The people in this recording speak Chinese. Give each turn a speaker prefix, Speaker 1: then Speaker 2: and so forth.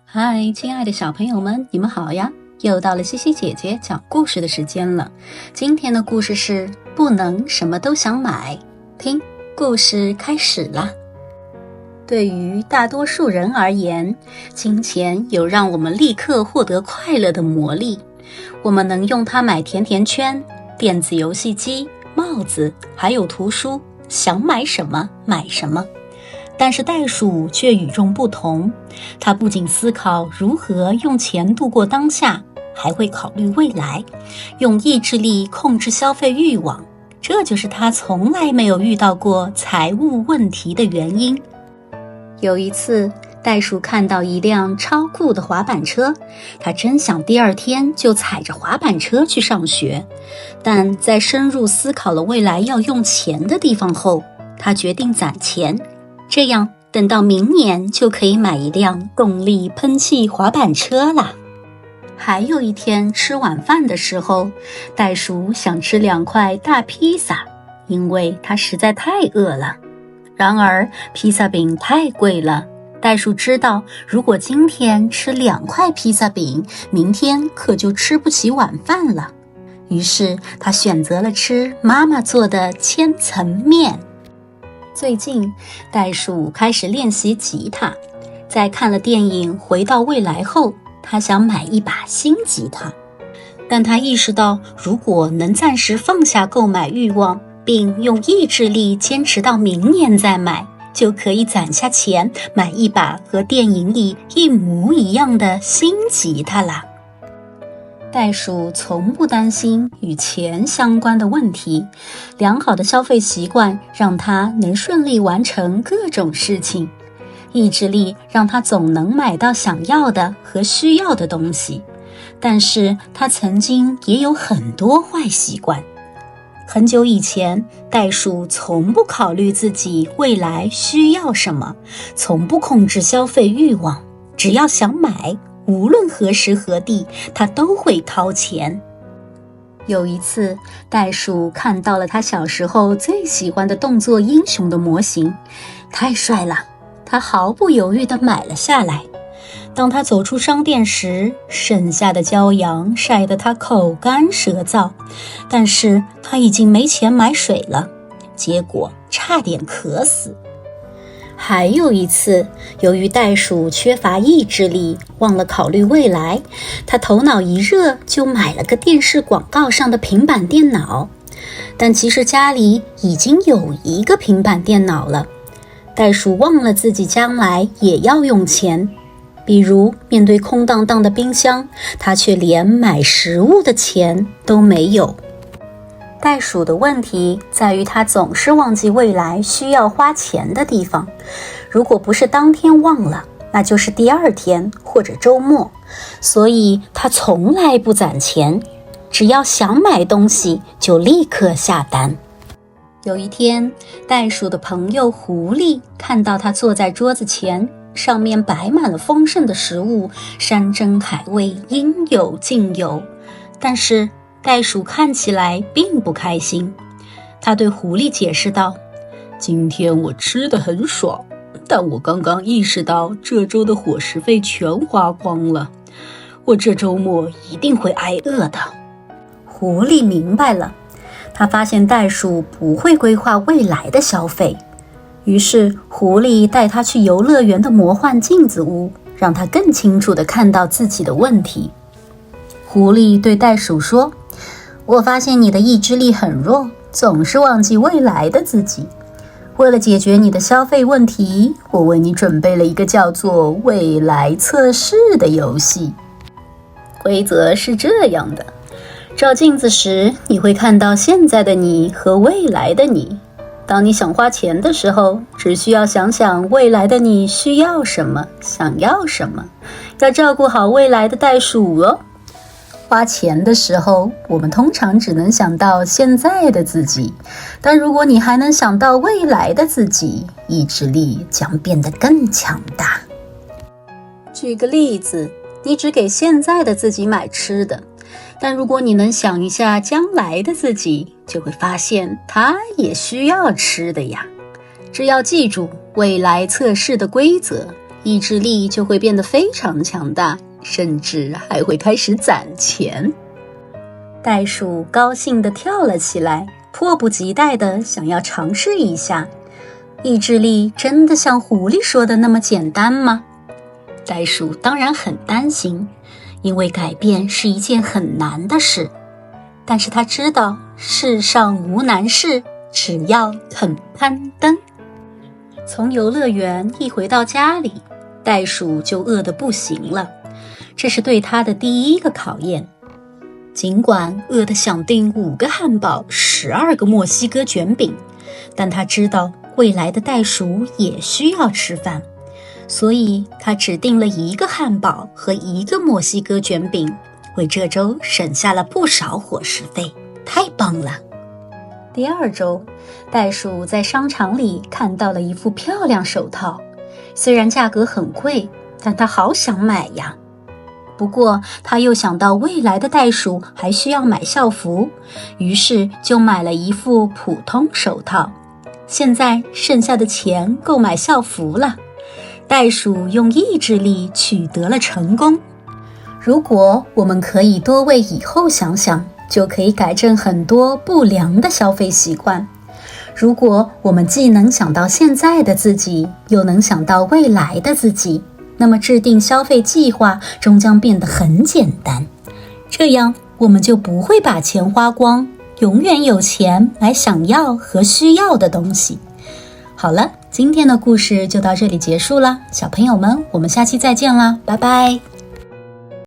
Speaker 1: 嗨，亲爱的小朋友们，你们好呀！又到了西西姐姐讲故事的时间了。今天的故事是不能什么都想买。听，故事开始啦。对于大多数人而言，金钱有让我们立刻获得快乐的魔力。我们能用它买甜甜圈、电子游戏机、帽子，还有图书，想买什么买什么。但是袋鼠却与众不同，它不仅思考如何用钱度过当下，还会考虑未来，用意志力控制消费欲望。这就是它从来没有遇到过财务问题的原因。有一次，袋鼠看到一辆超酷的滑板车，它真想第二天就踩着滑板车去上学。但在深入思考了未来要用钱的地方后，它决定攒钱，这样等到明年就可以买一辆动力喷气滑板车啦。还有一天吃晚饭的时候，袋鼠想吃2块大披萨，因为它实在太饿了。然而披萨饼太贵了，袋鼠知道如果今天吃2块披萨饼，明天可就吃不起晚饭了。于是它选择了吃妈妈做的千层面。最近，袋鼠开始练习吉他。在看了电影《回到未来》后，他想买一把新吉他。但他意识到，如果能暂时放下购买欲望，并用意志力坚持到明年再买，就可以攒下钱买一把和电影里一模一样的新吉他啦。袋鼠从不担心与钱相关的问题，良好的消费习惯让它能顺利完成各种事情，意志力让它总能买到想要的和需要的东西。但是它曾经也有很多坏习惯。很久以前，袋鼠从不考虑自己未来需要什么，从不控制消费欲望，只要想买，无论何时何地，他都会掏钱。有一次，袋鼠看到了他小时候最喜欢的动作英雄的模型，太帅了，他毫不犹豫地买了下来。当他走出商店时，剩下的骄阳晒得他口干舌燥，但是他已经没钱买水了，结果差点渴死。还有一次，由于袋鼠缺乏意志力，忘了考虑未来，他头脑一热就买了个电视广告上的平板电脑。但其实家里已经有一个平板电脑了。袋鼠忘了自己将来也要用钱，比如面对空荡荡的冰箱，他却连买食物的钱都没有。袋鼠的问题在于它总是忘记未来需要花钱的地方，如果不是当天忘了，那就是第二天或者周末，所以它从来不攒钱，只要想买东西就立刻下单。有一天，袋鼠的朋友狐狸看到它坐在桌子前，上面摆满了丰盛的食物，山珍海味应有尽有，但是袋鼠看起来并不开心。他对狐狸解释道，今天我吃得很爽，但我刚刚意识到这周的伙食费全花光了，我这周末一定会挨饿的。狐狸明白了，他发现袋鼠不会规划未来的消费，于是狐狸带他去游乐园的魔幻镜子屋，让他更清楚地看到自己的问题。狐狸对袋鼠说，我发现你的意志力很弱，总是忘记未来的自己。为了解决你的消费问题，我为你准备了一个叫做未来测试的游戏。规则是这样的，照镜子时，你会看到现在的你和未来的你。当你想花钱的时候，只需要想想未来的你需要什么，想要什么，要照顾好未来的袋鼠哦。花钱的时候，我们通常只能想到现在的自己，但如果你还能想到未来的自己，意志力将变得更强大。举个例子，你只给现在的自己买吃的，但如果你能想一下将来的自己，就会发现他也需要吃的呀。只要记住未来测试的规则，意志力就会变得非常强大，甚至还会开始攒钱。袋鼠高兴地跳了起来，迫不及待地想要尝试一下。意志力真的像狐狸说的那么简单吗？袋鼠当然很担心，因为改变是一件很难的事。但是他知道世上无难事，只要肯攀登。从游乐园一回到家里，袋鼠就饿得不行了，这是对他的第一个考验。尽管饿得想订5个汉堡、12个墨西哥卷饼，但他知道未来的袋鼠也需要吃饭，所以他只订了1个汉堡和1个墨西哥卷饼，为这周省下了不少伙食费，太棒了。第2周，袋鼠在商场里看到了一副漂亮手套，虽然价格很贵，但他好想买呀。不过他又想到未来的袋鼠还需要买校服，于是就买了一副普通手套。现在剩下的钱够买校服了，袋鼠用意志力取得了成功。如果我们可以多为以后想想，就可以改正很多不良的消费习惯。如果我们既能想到现在的自己，又能想到未来的自己，那么制定消费计划终将变得很简单。这样我们就不会把钱花光，永远有钱买想要和需要的东西。好了，今天的故事就到这里结束了，小朋友们，我们下期再见啦，拜拜。